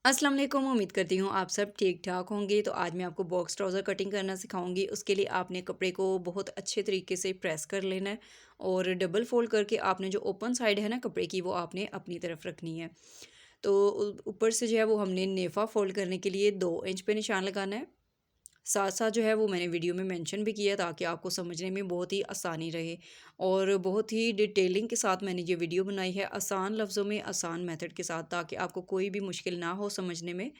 अस्सलाम वालेकुम। उम्मीद करती हूँ आप सब ठीक ठाक होंगे। तो आज मैं आपको बॉक्स ट्राउज़र कटिंग करना सिखाऊंगी। उसके लिए आपने कपड़े को बहुत अच्छे तरीके से प्रेस कर लेना है और डबल फोल्ड करके आपने जो ओपन साइड है ना कपड़े की, वो आपने अपनी तरफ रखनी है। तो ऊपर से जो है वो हमने नेफ़ा फोल्ड करने के लिए 2 इंच पे निशान लगाना है। साथ साथ जो है वो मैंने वीडियो में मेंशन भी किया ताकि आपको समझने में बहुत ही आसानी रहे और बहुत ही डिटेलिंग के साथ मैंने ये वीडियो बनाई है, आसान लफ्ज़ों में आसान मेथड के साथ, ताकि आपको कोई भी मुश्किल ना हो समझने में।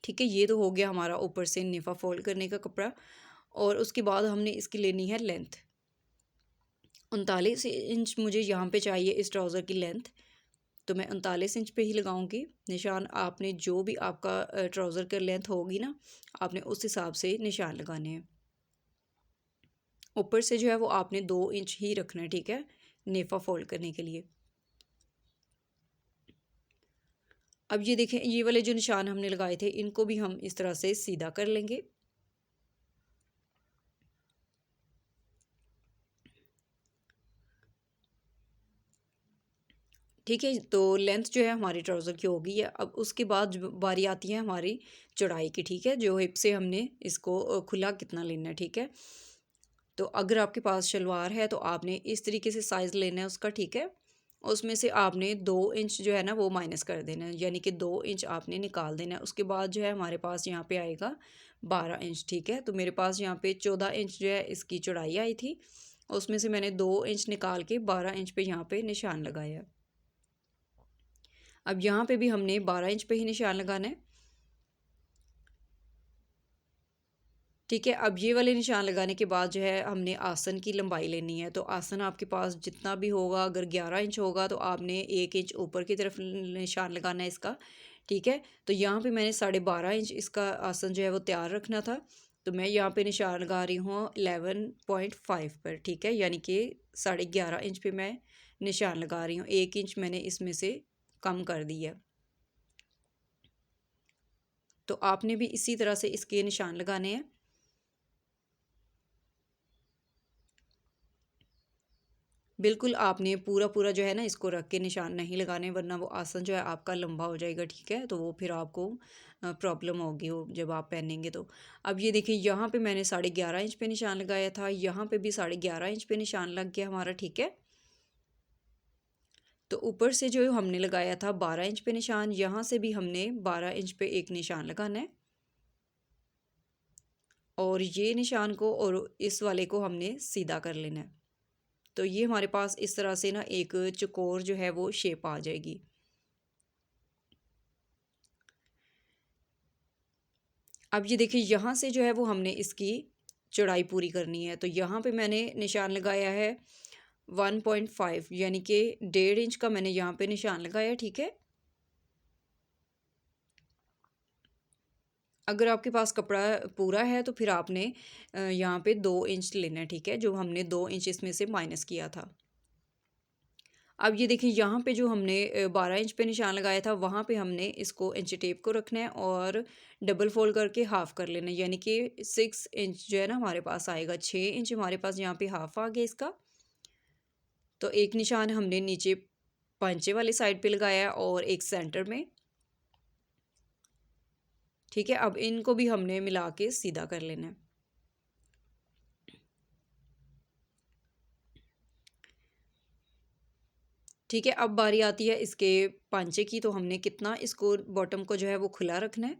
ठीक है, ये तो हो गया हमारा ऊपर से निफा फोल्ड करने का कपड़ा। और उसके बाद हमने इसकी लेनी है लेंथ। 39 इंच मुझे यहाँ पे चाहिए इस ट्राउज़र की लेंथ। तो मैं 39 इंच पे ही लगाऊंगी निशान। आपने जो भी आपका ट्राउज़र की लेंथ होगी ना, आपने उस हिसाब से निशान लगाने हैं। ऊपर से जो है वो आपने 2 इंच ही रखना है, ठीक है, नेफा फोल्ड करने के लिए। अब ये देखें, ये वाले जो निशान हमने लगाए थे इनको भी हम इस तरह से सीधा कर लेंगे। ठीक है, तो लेंथ जो है हमारी ट्राउज़र की हो गई है। अब उसके बाद बारी आती है हमारी चौड़ाई की। ठीक है, जो हिप से हमने इसको खुला कितना लेना है। ठीक है, तो अगर आपके पास शलवार है तो आपने इस तरीके से साइज़ लेना है उसका। ठीक है, उसमें से आपने 2 इंच जो है ना वो माइनस कर देना है, यानी कि 2 इंच आपने निकाल देना है। उसके बाद जो है हमारे पास यहाँ पे आएगा 12 इंच। ठीक है, तो मेरे पास यहाँ पे 14 इंच जो है इसकी चौड़ाई आई थी। उसमें से मैंने 2 इंच निकाल के 12 इंच पे यहाँ पे निशान लगाया। अब यहाँ पे भी हमने 12 इंच पे ही निशान लगाना है। ठीक है, अब ये वाले निशान लगाने के बाद जो है हमने आसन की लंबाई लेनी है। तो आसन आपके पास जितना भी होगा, अगर 11 इंच होगा तो आपने 1 इंच ऊपर की तरफ निशान लगाना है इसका। ठीक है, तो यहाँ पे मैंने 12.5 इंच इसका आसन जो है वो तैयार रखना था। तो मैं यहाँ पे निशान लगा रही हूँ 11.5 पर। ठीक है, यानी कि 11.5 इंच पे मैं निशान लगा रही हूँ। 1 इंच मैंने इसमें से कम कर दिया। तो आपने भी इसी तरह से इसके निशान लगाने हैं। बिल्कुल आपने पूरा पूरा जो है ना इसको रख के निशान नहीं लगाने, वरना वो आसन जो है आपका लंबा हो जाएगा। ठीक है, तो वो फिर आपको प्रॉब्लम होगी वो जब आप पहनेंगे तो। अब ये देखिए, यहाँ पे मैंने 11.5 इंच पे निशान लगाया था, यहाँ पे भी 11.5 इंच पे निशान लग गया हमारा। ठीक है, तो ऊपर से जो हमने लगाया था 12 इंच पे निशान, यहाँ से भी हमने 12 इंच पे एक निशान लगाना है। और ये निशान को और इस वाले को हमने सीधा कर लेना है। तो ये हमारे पास इस तरह से ना एक चौकोर जो है वो शेप आ जाएगी। अब ये देखिए, यहाँ से जो है वो हमने इसकी चौड़ाई पूरी करनी है। तो यहाँ पे मैंने निशान लगाया है 1.5, यानी कि 1.5 इंच का मैंने यहाँ पे निशान लगाया। ठीक है, अगर आपके पास कपड़ा पूरा है तो फिर आपने यहाँ पे 2 इंच लेना है। ठीक है, जो हमने 2 इंच इसमें से माइनस किया था। अब ये देखिए, यहाँ पे जो हमने 12 इंच पे निशान लगाया था, वहाँ पे हमने इसको इंची टेप को रखना है और डबल फोल्ड करके हाफ़ कर लेना है, यानी कि 6 इंच जो है ना हमारे पास आएगा। 6 इंच हमारे पास यहाँ पे हाफ़ आ गया इसका। तो एक निशान हमने नीचे पंचे वाली साइड पे लगाया और एक सेंटर में। ठीक है, अब इनको भी हमने मिला के सीधा कर लेना है। ठीक है, अब बारी आती है इसके पंचे की। तो हमने कितना इसको बॉटम को जो है वो खुला रखना है।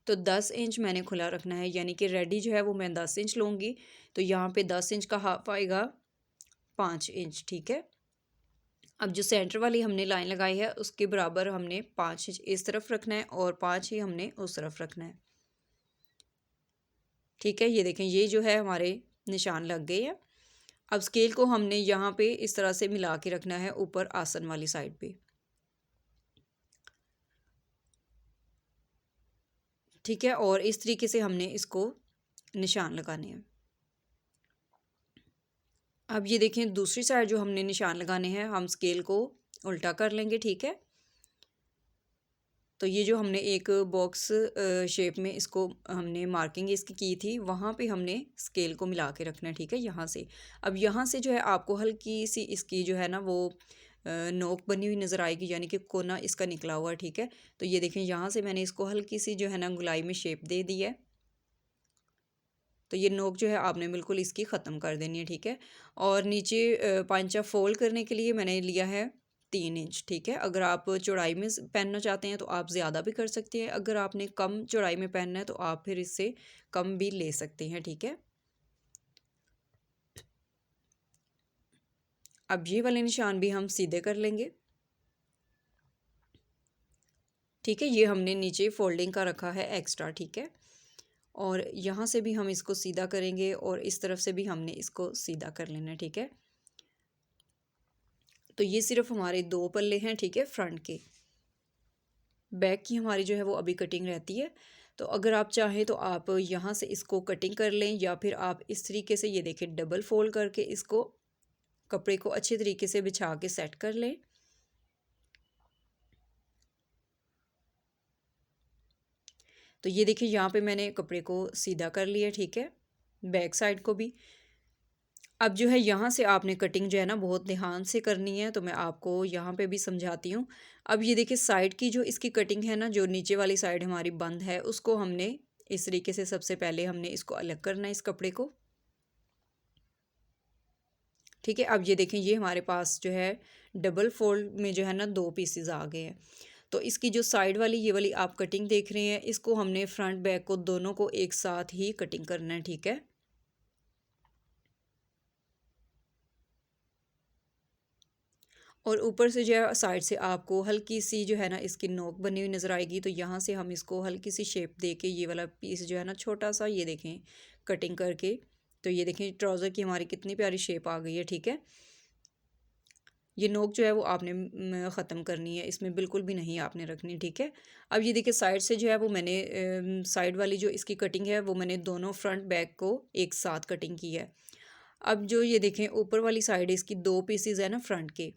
तो 10 इंच मैंने खुला रखना है, यानी कि रेडी जो है वो मैं 10 इंच लूँगी। तो यहाँ पे 10 इंच का हाफ आएगा 5 इंच। ठीक है, अब जो सेंटर वाली हमने लाइन लगाई है उसके बराबर हमने 5 इंच इस तरफ रखना है और 5 ही हमने उस तरफ रखना है। ठीक है, ये देखें, ये जो है हमारे निशान लग गए हैं। अब स्केल को हमने यहाँ पे इस तरह से मिला के रखना है ऊपर आसन वाली साइड पे। ठीक है, और इस तरीके से हमने इसको निशान लगाने हैं। अब ये देखें, दूसरी साइड जो हमने निशान लगाने हैं, हम स्केल को उल्टा कर लेंगे। ठीक है, तो ये जो हमने एक बॉक्स शेप में इसको हमने मार्किंग इसकी की थी, वहाँ पे हमने स्केल को मिला के रखना है। ठीक है, यहाँ से। अब यहाँ से जो है आपको हल्की सी इसकी जो है ना वो नोक बनी हुई नज़र आएगी, यानी कि कोना इसका निकला हुआ है। ठीक है, तो ये देखें यहाँ से मैंने इसको हल्की सी जो है ना गुलाई में शेप दे दी है। तो ये नोक जो है आपने बिल्कुल इसकी ख़त्म कर देनी है। ठीक है, और नीचे पांचा फोल्ड करने के लिए मैंने लिया है 3 इंच। ठीक है, अगर आप चौड़ाई में पहनना चाहते हैं तो आप ज़्यादा भी कर सकते हैं, अगर आपने कम चौड़ाई में पहनना है तो आप फिर इससे कम भी ले सकते हैं। ठीक है, अब ये वाले निशान भी हम सीधे कर लेंगे। ठीक है, ये हमने नीचे फोल्डिंग का रखा है एक्स्ट्रा। ठीक है, और यहाँ से भी हम इसको सीधा करेंगे और इस तरफ से भी हमने इसको सीधा कर लेना है। ठीक है, तो ये सिर्फ हमारे 2 पल्ले हैं। ठीक है, फ्रंट के, बैक की हमारी जो है वो अभी कटिंग रहती है। तो अगर आप चाहें तो आप यहाँ से इसको कटिंग कर लें, या फिर आप इस तरीके से ये देखें डबल फोल्ड करके इसको कपड़े को अच्छे तरीके से बिछा के सेट कर लें। तो ये देखिए यहाँ पे मैंने कपड़े को सीधा कर लिया। ठीक है, बैक साइड को भी। अब जो है यहाँ से आपने कटिंग जो है ना बहुत ध्यान से करनी है, तो मैं आपको यहाँ पे भी समझाती हूँ। अब ये देखिए साइड की जो इसकी कटिंग है ना, जो नीचे वाली साइड हमारी बंद है, उसको हमने इस तरीके से सबसे पहले हमने इसको अलग करना है, इस कपड़े को। ठीक है, अब ये देखें ये हमारे पास जो है डबल फोल्ड में जो है ना 2 पीसेज आ गए हैं। तो इसकी जो साइड वाली ये वाली आप कटिंग देख रहे हैं, इसको हमने फ्रंट बैक को दोनों को एक साथ ही कटिंग करना है। ठीक है, और ऊपर से जो है साइड से आपको हल्की सी जो है ना इसकी नोक बनी हुई नज़र आएगी, तो यहाँ से हम इसको हल्की सी शेप दे के ये वाला पीस जो है ना छोटा सा ये देखें कटिंग करके, तो ये देखें ट्राउज़र की हमारी कितनी प्यारी शेप आ गई है। ठीक है, ये नोक जो है वो आपने ख़त्म करनी है, इसमें बिल्कुल भी नहीं आपने रखनी। ठीक है, अब ये देखिए साइड से जो है वो मैंने साइड वाली जो इसकी कटिंग है वो मैंने दोनों फ्रंट बैक को एक साथ कटिंग की है। अब जो ये देखें ऊपर वाली साइड इसकी 2 पीसेज है ना फ्रंट के,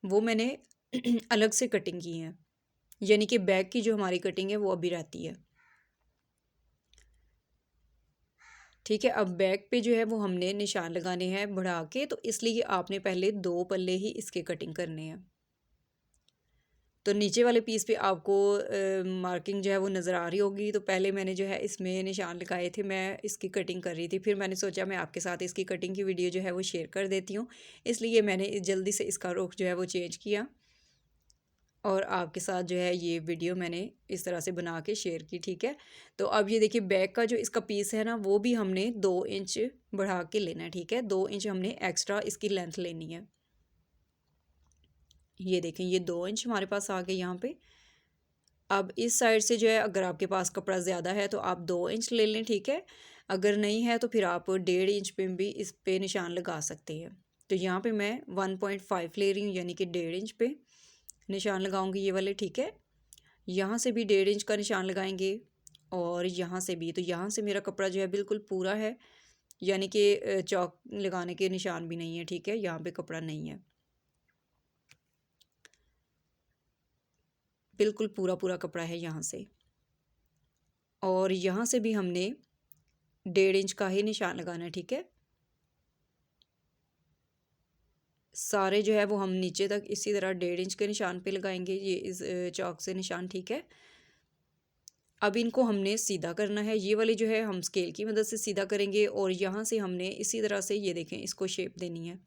वो मैंने अलग से कटिंग की हैं, यानी कि बैक की जो हमारी कटिंग है वो अभी रहती है। ठीक है, अब बैक पे जो है वो हमने निशान लगाने हैं बढ़ा के, तो इसलिए आपने पहले 2 पल्ले ही इसके कटिंग करने हैं। तो नीचे वाले पीस पे आपको मार्किंग जो है वो नज़र आ रही होगी, तो पहले मैंने जो है इसमें निशान लगाए थे, मैं इसकी कटिंग कर रही थी, फिर मैंने सोचा मैं आपके साथ इसकी कटिंग की वीडियो जो है वो शेयर कर देती हूँ, इसलिए मैंने जल्दी से इसका रुख जो है वो चेंज किया और आपके साथ जो है ये वीडियो मैंने इस तरह से बना के शेयर की। ठीक है, तो अब ये देखिए बैक का जो इसका पीस है ना वो भी हमने 2 इंच बढ़ा के लेना है। ठीक है, 2 इंच हमने एक्स्ट्रा इसकी लेंथ लेनी है। ये देखें ये 2 इंच हमारे पास आ गए यहाँ पे। अब इस साइड से जो है अगर आपके पास कपड़ा ज़्यादा है तो आप 2 इंच ले लें। ठीक है, अगर नहीं है तो फिर आप 1.5 इंच पे भी इस पे निशान लगा सकते हैं। तो यहाँ पे मैं 1.5 ले रही हूँ, यानी कि 1.5 इंच पे निशान लगाऊंगी ये वाले। ठीक है, यहाँ से भी 1.5 इंच का निशान लगाएंगे और यहाँ से भी। तो यहाँ से मेरा कपड़ा जो है बिल्कुल पूरा है, यानी कि चौक लगाने के निशान भी नहीं है। ठीक है, यहाँ पे कपड़ा नहीं है, बिल्कुल पूरा पूरा कपड़ा है यहाँ से। और यहाँ से भी हमने 1.5 इंच का ही निशान लगाना है। ठीक है, सारे जो है वो हम नीचे तक इसी तरह 1.5 इंच के निशान पे लगाएंगे, ये इस चौक से निशान। ठीक है, अब इनको हमने सीधा करना है, ये वाली जो है हम स्केल की मदद से सीधा करेंगे और यहाँ से हमने इसी तरह से ये देखें इसको शेप देनी है।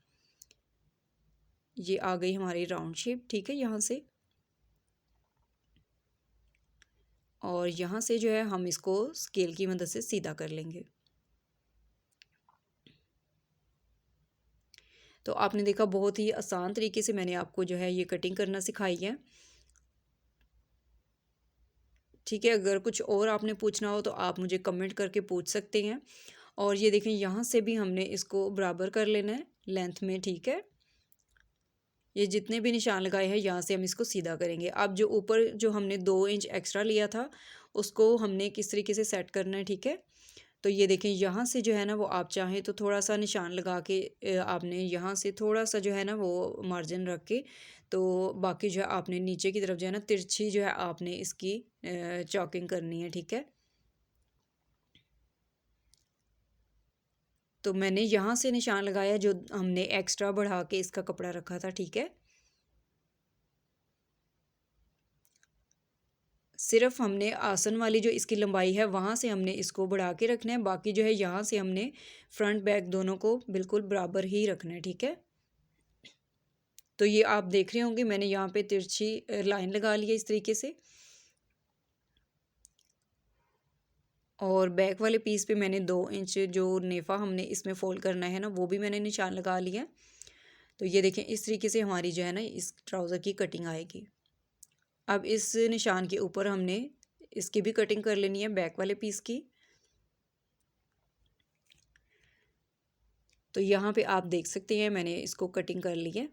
ये आ गई हमारी राउंड शेप। ठीक है, यहाँ से और यहाँ से जो है हम इसको स्केल की मदद से सीधा कर लेंगे। तो आपने देखा बहुत ही आसान तरीके से मैंने आपको जो है ये कटिंग करना सिखाई है। ठीक है, अगर कुछ और आपने पूछना हो तो आप मुझे कमेंट करके पूछ सकते हैं। और ये देखें यहाँ से भी हमने इसको बराबर कर लेना है लेंथ में। ठीक है, ये जितने भी निशान लगाए हैं यहाँ से हम इसको सीधा करेंगे। अब जो ऊपर जो हमने 2 इंच एक्स्ट्रा लिया था उसको हमने किस तरीके से सेट करना है। ठीक है, तो ये देखें यहाँ से जो है ना वो आप चाहें तो थोड़ा सा निशान लगा के आपने यहाँ से थोड़ा सा जो है ना वो मार्जिन रख के, तो बाकी जो है आपने नीचे की तरफ जो है ना तिरछी जो है आपने इसकी चॉकिंग करनी है। ठीक है, तो मैंने यहाँ से निशान लगाया जो हमने एक्स्ट्रा बढ़ा के इसका कपड़ा रखा था। ठीक है, सिर्फ हमने आसन वाली जो इसकी लंबाई है वहाँ से हमने इसको बढ़ा के रखना है, बाकी जो है यहाँ से हमने फ्रंट बैक दोनों को बिल्कुल बराबर ही रखना है। ठीक है, तो ये आप देख रहे होंगे मैंने यहाँ पे तिरछी लाइन लगा ली है इस तरीके से, और बैक वाले पीस पे मैंने 2 इंच जो नेफ़ा हमने इसमें फोल्ड करना है ना वो भी मैंने निशान लगा लिया। तो ये देखें इस तरीके से हमारी जो है ना इस ट्राउज़र की कटिंग आएगी। अब इस निशान के ऊपर हमने इसकी भी कटिंग कर लेनी है बैक वाले पीस की। तो यहाँ पे आप देख सकते हैं मैंने इसको कटिंग कर ली है।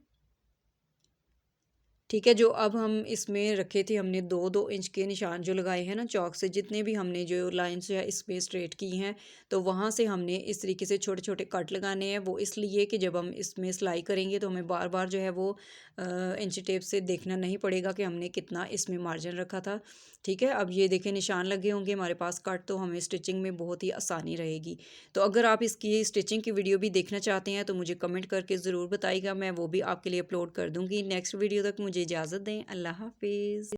ठीक है, जो अब हम इसमें रखे थे हमने 2-2 इंच के निशान जो लगाए हैं ना चौक से, जितने भी हमने जो लाइंस है इसमें स्ट्रेट की हैं, तो वहाँ से हमने इस तरीके से छोटे छोटे कट लगाने हैं। वो इसलिए कि जब हम इसमें सिलाई करेंगे तो हमें बार बार जो है वो इंची टेप से देखना नहीं पड़ेगा कि हमने कितना इसमें मार्जिन रखा था। ठीक है, अब ये देखें निशान लगे होंगे हमारे पास कट, तो हमें स्टिचिंग में बहुत ही आसानी रहेगी। तो अगर आप इसकी स्टिचिंग की वीडियो भी देखना चाहते हैं तो मुझे कमेंट करके ज़रूर बताइएगा, मैं वो भी आपके लिए अपलोड कर दूँगी। नेक्स्ट वीडियो तक मुझे इजाज़त दें। अल्लाह हाफिज़।